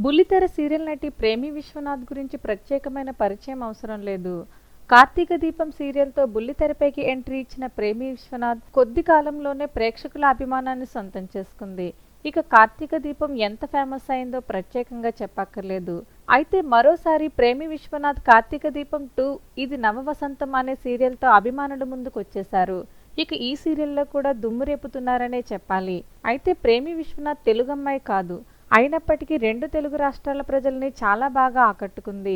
బుల్లితెర సీరియల్ నటి ప్రేమి విశ్వనాథ్ గురించి ప్రత్యేకమైన పరిచయం అవసరం లేదు. కార్తీక దీపం సీరియల్తో బుల్లితెరపైకి ఎంట్రీ ఇచ్చిన ప్రేమి విశ్వనాథ్ కొద్ది కాలంలోనే ప్రేక్షకుల అభిమానాన్ని సొంతం చేసుకుంది. ఇక కార్తీక దీపం ఎంత ఫేమస్ అయిందో ప్రత్యేకంగా చెప్పక్కర్లేదు. అయితే మరోసారి ప్రేమి విశ్వనాథ్ కార్తీక దీపం 2 ఇది నవవసంతం అనే సీరియల్తో అభిమానుల ముందుకు వచ్చేశారు. ఇక ఈ సీరియల్లో కూడా దుమ్ము రేపుతున్నారనే చెప్పాలి. అయితే ప్రేమి విశ్వనాథ్ తెలుగమ్మాయి కాదు. అయినప్పటికీ 2 తెలుగు రాష్ట్రాల ప్రజల్ని చాలా బాగా ఆకట్టుకుంది.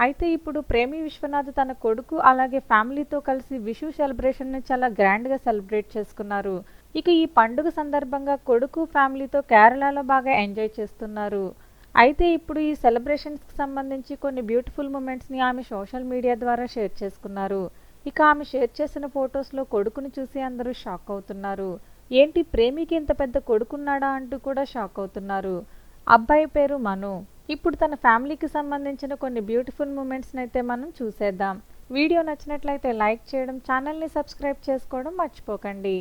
అయితే ఇప్పుడు ప్రేమి విశ్వనాథ్ తన కొడుకు అలాగే ఫ్యామిలీతో కలిసి విషు సెలబ్రేషన్ని చాలా గ్రాండ్గా సెలబ్రేట్ చేసుకున్నారు. ఇక ఈ పండుగ సందర్భంగా కొడుకు ఫ్యామిలీతో కేరళలో బాగా ఎంజాయ్ చేస్తున్నారు. అయితే ఇప్పుడు ఈ సెలబ్రేషన్స్కి సంబంధించి కొన్ని బ్యూటిఫుల్ మూమెంట్స్ని ఆమె సోషల్ మీడియా ద్వారా షేర్ చేసుకున్నారు. ఇక ఆమె షేర్ చేసిన ఫొటోస్లో కొడుకుని చూసి అందరూ షాక్ అవుతున్నారు. ఏంటి ప్రేమికి ఇంత పెద్ద కొడుకున్నాడా అంటూ కూడా షాక్ అవుతున్నారు. అబ్బాయి పేరు మను. ఇప్పుడు తన ఫ్యామిలీకి సంబంధించిన కొన్ని బ్యూటిఫుల్ మూమెంట్స్ని అయితే మనం చూసేద్దాం. వీడియో నచ్చినట్లయితే లైక్ చేయడం, ఛానల్ని సబ్స్క్రైబ్ చేసుకోవడం మర్చిపోకండి.